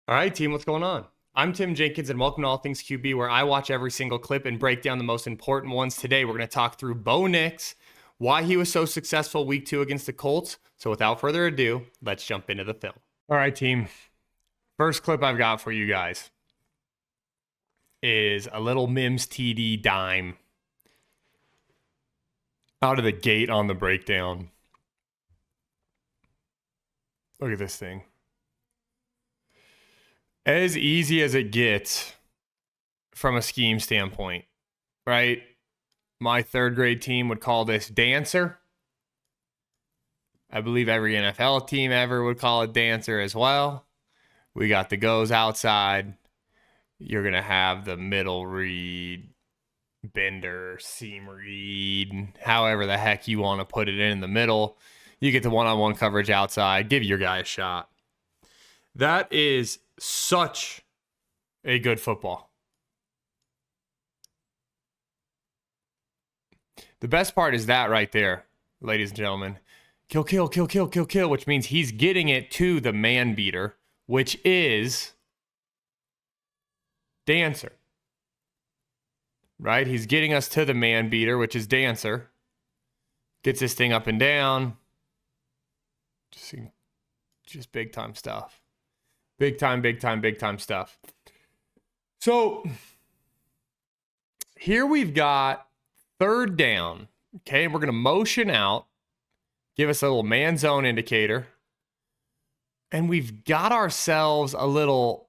All right, team, what's going on? I'm Tim Jenkins, and welcome to All Things QB, where I watch every single clip and break down the most important ones. Today, we're going to talk through Bo Nix, why he was so successful week 2 against the Colts. So without further ado, let's jump into the film. All right, team. First clip I've got for you guys is a little Mims TD dime out of the gate on the breakdown. Look at this thing. As easy as it gets from a scheme standpoint, right? My third grade team would call this dancer. I believe every NFL team ever would call it dancer as well. We got the goes outside. You're going to have the middle read, bender, seam read, however the heck you want to put it in the middle. You get the one-on-one coverage outside. Give your guy a shot. That is such a good football. The best part is that right there, ladies and gentlemen. Kill, kill, kill, kill, kill, kill, which means he's getting it to the man beater, which is dancer. Right? He's getting us to the man beater, which is dancer. Gets this thing up and down. Just big time stuff. Big time, big time, big time stuff. So here we've got third down. Okay, and we're going to motion out. Give us a little man zone indicator. And we've got ourselves a little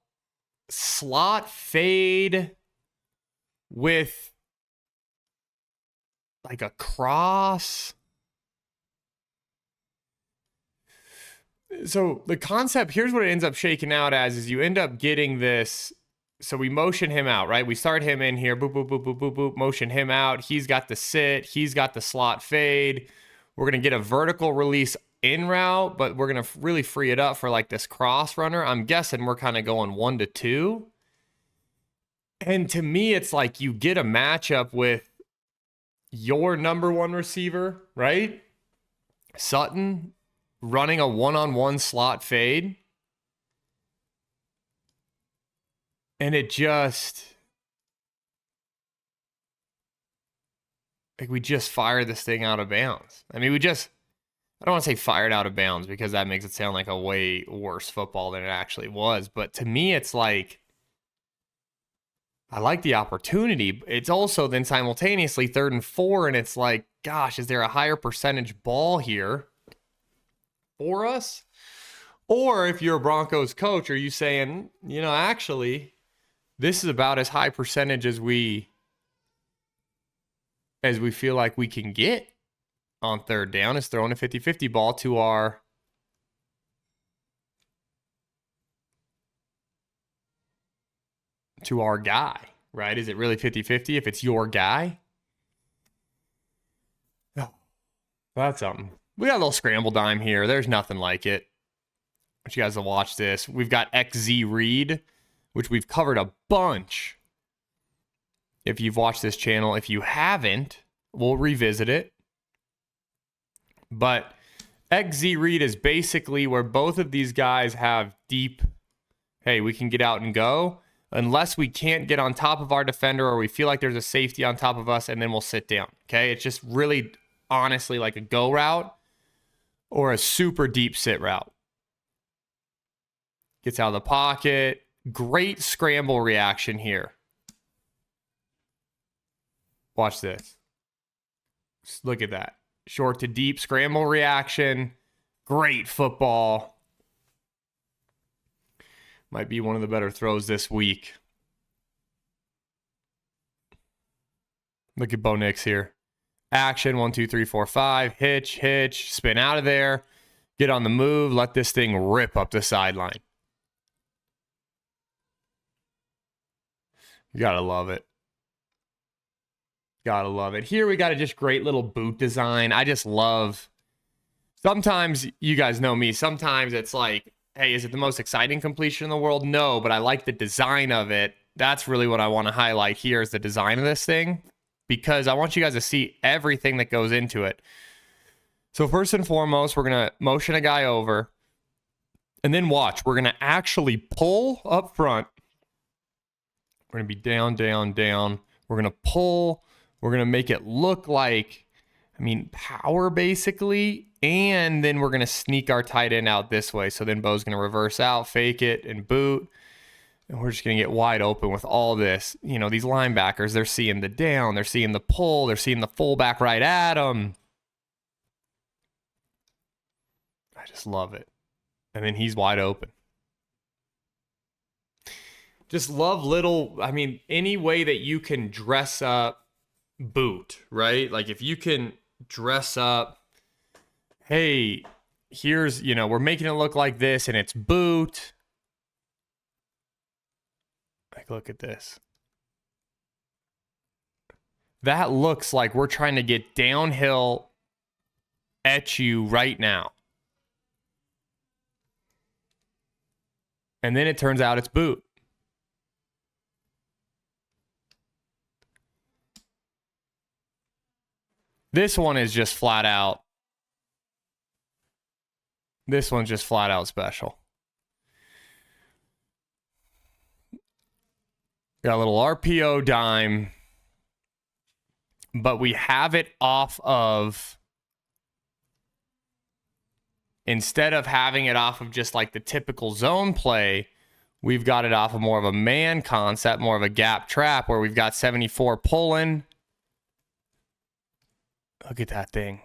slot fade with like a cross. So the concept, here's what it ends up shaking out as, is you end up getting this. So we motion him out, right? We start him in here, boop, boop, boop, boop, boop, boop, motion him out. He's got the sit. He's got the slot fade. We're going to get a vertical release in route, but we're going to really free it up for like this cross runner. I'm guessing we're kind of going 1 to 2. And to me, it's like you get a matchup with your number one receiver, right? Sutton, running a one-on-one slot fade. And it just, like, we just fired this thing out of bounds. I mean, I don't want to say fired out of bounds because that makes it sound like a way worse football than it actually was. But to me, it's like, I like the opportunity. It's also then simultaneously 3rd and 4. And it's like, gosh, is there a higher percentage ball here for us? Or if you're a Broncos coach, are you saying, actually, this is about as high percentage as we feel like we can get on third down, is throwing a 50-50 ball to our guy, right? Is it really 50-50 if it's your guy? Oh, that's something. We got a little scramble dime here. There's nothing like it. I want you guys to watch this. We've got XZ read, which we've covered a bunch. If you've watched this channel, if you haven't, we'll revisit it. But XZ read is basically where both of these guys have deep, hey, we can get out and go, unless we can't get on top of our defender or we feel like there's a safety on top of us, and then we'll sit down. Okay? It's just really, honestly, like a go route or a super deep sit route. Gets out of the pocket. Great scramble reaction here. Watch this. Just look at that. Short to deep scramble reaction. Great football. Might be one of the better throws this week. Look at Bo Nix here. Action, 1, 2, 3, 4, 5. Hitch, spin out of there. Get on the move. Let this thing rip up the sideline. You gotta love it. Gotta love it. Here we got a just great little boot design. I just love. Sometimes, you guys know me, sometimes it's like, hey, is it the most exciting completion in the world? No, but I like the design of it. That's really what I want to highlight here, is the design of this thing, because I want you guys to see everything that goes into it. So first and foremost, we're going to motion a guy over. And then watch. We're going to actually pull up front. We're going to be down, down, down. We're going to pull. We're going to make it look like, power basically. And then we're going to sneak our tight end out this way. So then Bo's going to reverse out, fake it, and boot. And we're just going to get wide open with all this. These linebackers, they're seeing the down. They're seeing the pull. They're seeing the fullback right at them. I just love it. And then he's wide open. Just love any way that you can dress up boot, right? Like if you can dress up, hey, here's, we're making it look like this and it's boot. Like, look at this. That looks like we're trying to get downhill at you right now. And then it turns out it's boot. This one is just flat out. This one's just flat out special. Got a little RPO dime. But we have it off of, instead of having it off of just like the typical zone play, we've got it off of more of a man concept, more of a gap trap where we've got 74 pulling. Look at that thing.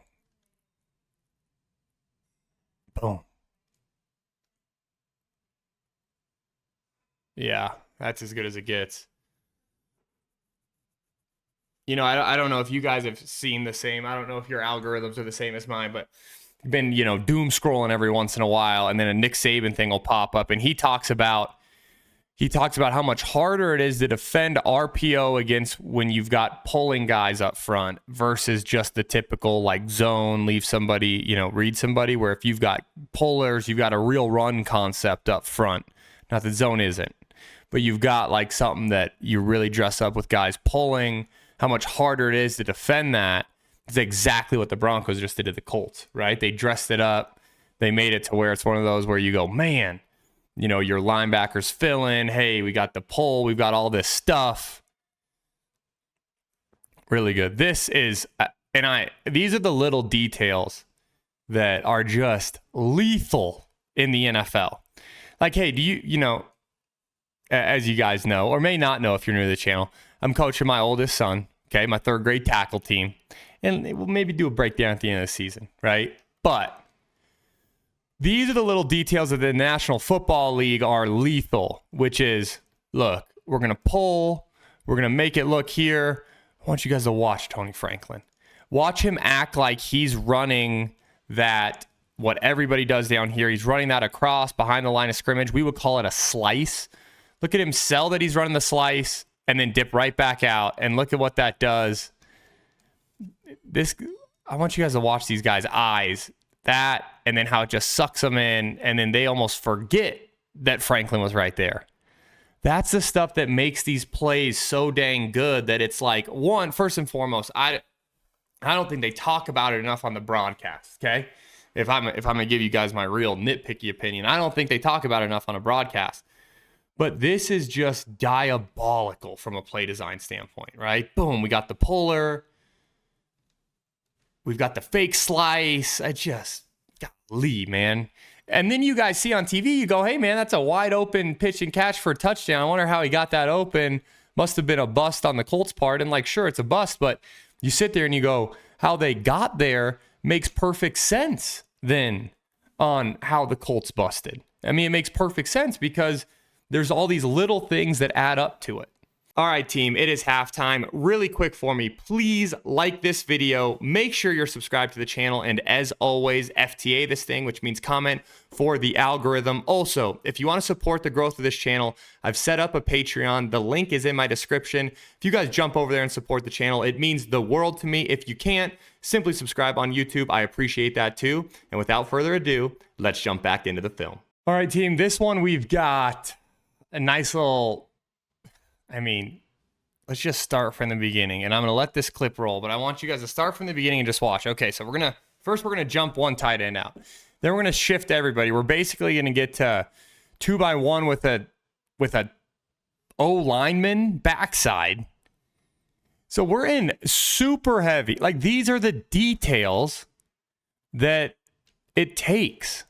Boom. Yeah, that's as good as it gets. I don't know if you guys have seen the same. I don't know if your algorithms are the same as mine, but I've been, doom scrolling every once in a while, and then a Nick Saban thing will pop up, and he talks about how much harder it is to defend RPO against when you've got pulling guys up front versus just the typical like zone, leave somebody, read somebody, where if you've got pullers, you've got a real run concept up front. Not that zone isn't, but you've got like something that you really dress up with guys pulling, how much harder it is to defend that. It's exactly what the Broncos just did to the Colts, right? They dressed it up. They made it to where it's one of those where you go, man, your linebackers fill in. Hey, we got the pull. We've got all this stuff. Really good. These are the little details that are just lethal in the NFL. Like, hey, do you as you guys know, or may not know if you're new to the channel, I'm coaching my oldest son, okay, my third grade tackle team. And we'll maybe do a breakdown at the end of the season, right? But these are the little details of the National Football League are lethal, which is, look, we're going to pull. We're going to make it look here. I want you guys to watch Tony Franklin. Watch him act like he's running that, what everybody does down here. He's running that across behind the line of scrimmage. We would call it a slice. Look at him sell that he's running the slice and then dip right back out. And look at what that does. I want you guys to watch these guys' eyes. That, and then how it just sucks them in, and then they almost forget that Franklin was right there. That's the stuff that makes these plays so dang good that it's like, one, first and foremost, I don't think they talk about it enough on the broadcast, okay? If I'm going to give you guys my real nitpicky opinion, I don't think they talk about it enough on a broadcast. But this is just diabolical from a play design standpoint, right? Boom, we got the puller. We've got the fake slice. Golly, man. And then you guys see on TV, you go, hey, man, that's a wide open pitch and catch for a touchdown. I wonder how he got that open. Must have been a bust on the Colts' part. And like, sure, it's a bust, but you sit there and you go, how they got there makes perfect sense then on how the Colts busted. I mean, it makes perfect sense because there's all these little things that add up to it. All right, team, it is halftime. Really quick for me, please like this video. Make sure you're subscribed to the channel. And as always, FTA this thing, which means comment for the algorithm. Also, if you want to support the growth of this channel, I've set up a Patreon. The link is in my description. If you guys jump over there and support the channel, it means the world to me. If you can't, simply subscribe on YouTube. I appreciate that too. And without further ado, let's jump back into the film. All right, team, this one we've got a nice little... let's just start from the beginning, and I'm going to let this clip roll, but I want you guys to start from the beginning and just watch. Okay, so we're going to jump one tight end out. Then we're going to shift everybody. We're basically going to get to 2x1 with a O lineman backside. So we're in super heavy. Like, these are the details that it takes.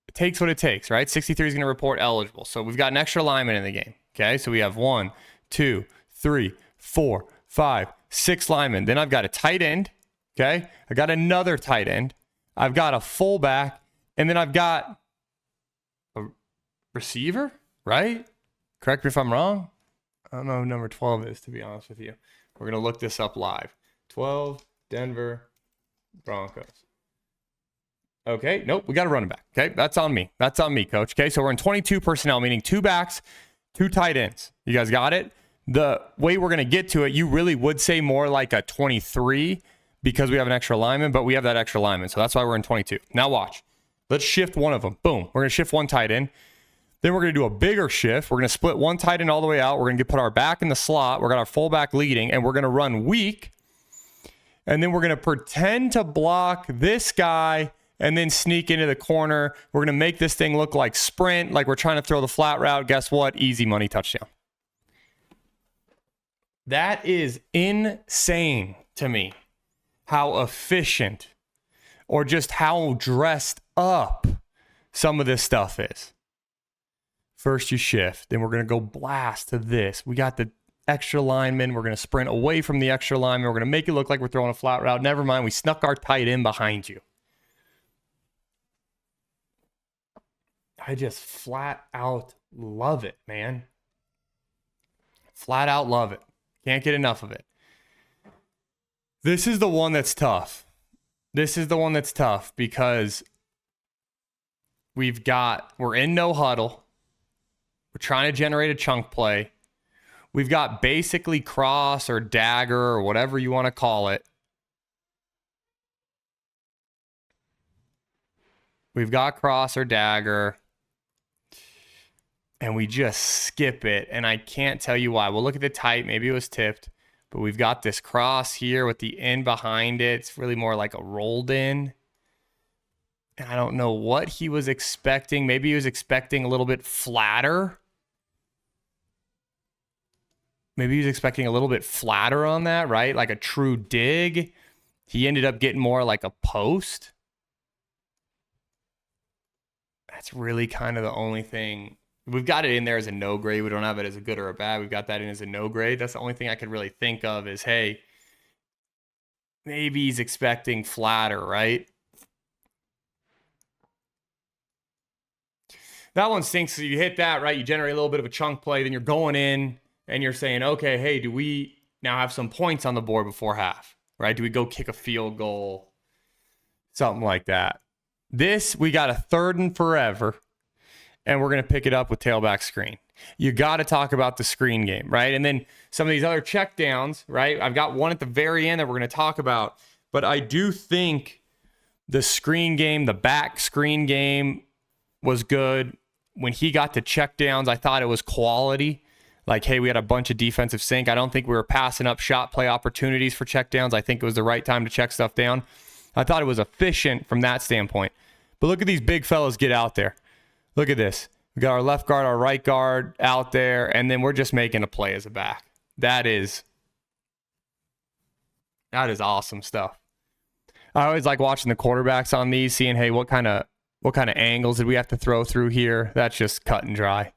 It takes what it takes, right? 63 is going to report eligible. So we've got an extra lineman in the game. Okay, so we have 1, 2, 3, 4, 5, 6 linemen. Then I've got a tight end. Okay, I got another tight end. I've got a fullback, and then I've got a receiver, right? Correct me if I'm wrong. I don't know who number 12 is, to be honest with you. We're going to look this up live. 12, Denver Broncos. Okay, nope, we got a running back. Okay, that's on me. That's on me, coach. Okay, so we're in 22 personnel, meaning 2 backs, 2 tight ends. You guys got it? The way we're going to get to it, you really would say more like a 23 because we have an extra lineman, but we have that extra lineman. So that's why we're in 22. Now watch. Let's shift one of them. Boom. We're going to shift one tight end. Then we're going to do a bigger shift. We're going to split one tight end all the way out. We're going to put our back in the slot. We're going to our fullback leading, and we're going to run weak. And then we're going to pretend to block this guy and then sneak into the corner. We're going to make this thing look like sprint, like we're trying to throw the flat route. Guess what? Easy money touchdown. That is insane to me. How efficient or just how dressed up some of this stuff is. First you shift, then we're going to go blast to this. We got the extra lineman. We're going to sprint away from the extra lineman. We're going to make it look like we're throwing a flat route. Never mind, we snuck our tight end behind you. I just flat out love it, man. Flat out love it. Can't get enough of it. This is the one that's tough. This is the one that's tough because we're in no huddle. We're trying to generate a chunk play. We've got basically cross or dagger or whatever you want to call it. We've got cross or dagger. And we just skip it. And I can't tell you why. We'll look at the tight. Maybe it was tipped. But we've got this cross here with the in behind it. It's really more like a rolled in. And I don't know what he was expecting. Maybe he was expecting a little bit flatter. Maybe he was expecting a little bit flatter on that, right? Like a true dig. He ended up getting more like a post. That's really kind of the only thing. We've got it in there as a no grade. We don't have it as a good or a bad. We've got that in as a no grade. That's the only thing I could really think of is, hey, maybe he's expecting flatter, right? That one stinks. So you hit that, right? You generate a little bit of a chunk play. Then you're going in and you're saying, okay, hey, do we now have some points on the board before half, right? Do we go kick a field goal? Something like that. This, we got a 3rd and forever. And we're going to pick it up with tailback screen. You got to talk about the screen game, right? And then some of these other check downs, right? I've got one at the very end that we're going to talk about. But I do think the screen game, the back screen game was good. When he got to check downs, I thought it was quality. Like, hey, we had a bunch of defensive sync. I don't think we were passing up shot play opportunities for check downs. I think it was the right time to check stuff down. I thought it was efficient from that standpoint. But look at these big fellas get out there. Look at this. We got our left guard, our right guard out there, and then we're just making a play as a back. That is awesome stuff. I always like watching the quarterbacks on these, seeing, hey, what kind of angles did we have to throw through here? That's just cut and dry.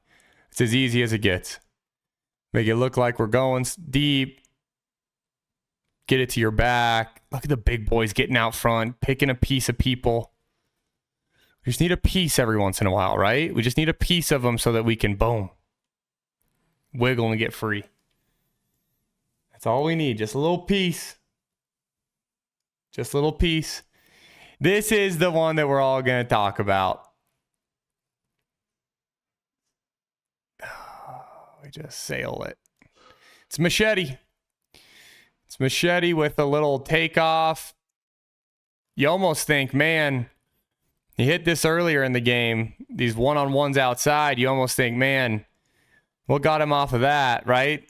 It's as easy as it gets. Make it look like we're going deep. Get it to your back. Look at the big boys getting out front, picking a piece of people. We just need a piece every once in a while, right? We just need a piece of them so that we can, boom, wiggle and get free. That's all we need. Just a little piece. Just a little piece. This is the one that we're all going to talk about. We just sail it. It's Machete. It's Machete with a little takeoff. You almost think, man, he hit this earlier in the game. These one-on-ones outside, you almost think, man, what got him off of that, right?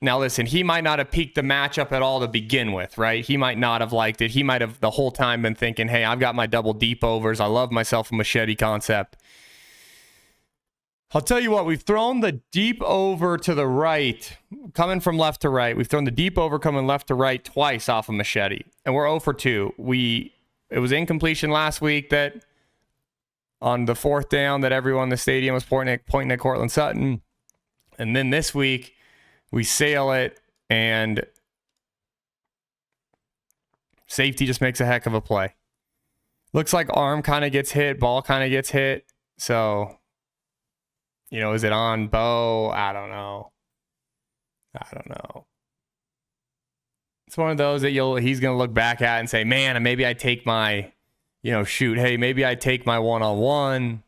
Now, listen, he might not have peaked the matchup at all to begin with, right? He might not have liked it. He might have the whole time been thinking, hey, I've got my double deep overs. I love myself a machete concept. I'll tell you what, we've thrown the deep over to the right, coming from left to right. We've thrown the deep over coming left to right twice off of machete, and we're 0 for 2. It was incompletion last week that on the fourth down that everyone in the stadium was pointing at Cortland Sutton. And then this week, we sail it, and safety just makes a heck of a play. Looks like arm kind of gets hit, ball kind of gets hit. So, is it on Bo? I don't know. It's one of those that he's going to look back at and say, man, maybe I take my, maybe I take my one-on-one.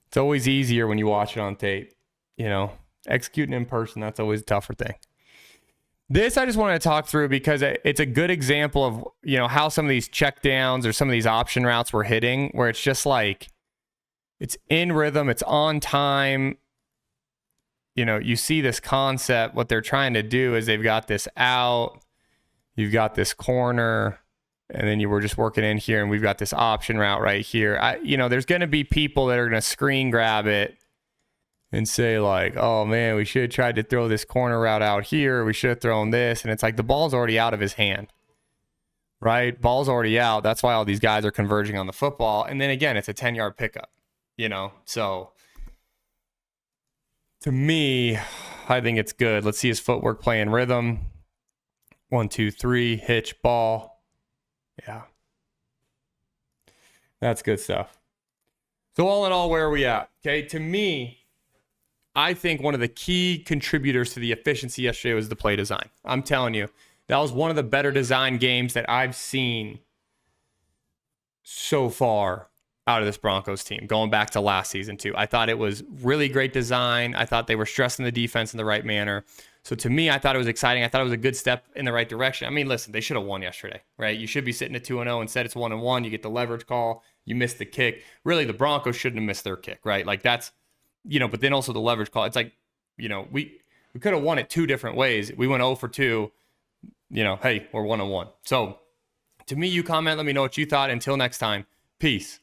It's always easier when you watch it on tape, Executing in person, that's always a tougher thing. This I just wanted to talk through because it's a good example of, how some of these check downs or some of these option routes we're hitting, where it's just like, it's in rhythm, it's on time. You see this concept. What they're trying to do is they've got this out, you've got this corner, and then you were just working in here, and we've got this option route right here. There's going to be people that are going to screen grab it and say like, oh man, we should have tried to throw this corner route out here. We should have thrown this. And it's like the ball's already out of his hand, right? Ball's already out. That's why all these guys are converging on the football. And then again, it's a 10-yard pickup, So to me, I think it's good. Let's see his footwork play in rhythm. 1, 2, 3, hitch, ball. Yeah. That's good stuff. So all in all, where are we at? Okay, to me, I think one of the key contributors to the efficiency yesterday was the play design. I'm telling you, that was one of the better design games that I've seen so far out of this Broncos team, going back to last season too. I thought it was really great design. I thought they were stressing the defense in the right manner. So to me, I thought it was exciting. I thought it was a good step in the right direction. I mean, listen, they should have won yesterday, right? You should be sitting at 2-0. Instead, it's 1-1. You get the leverage call. You miss the kick. Really, the Broncos shouldn't have missed their kick, right? Like that's, but then also the leverage call. It's like, we could have won it two different ways. We went 0 for 2. Hey, we're 1-1. So to me, you comment. Let me know what you thought. Until next time, peace.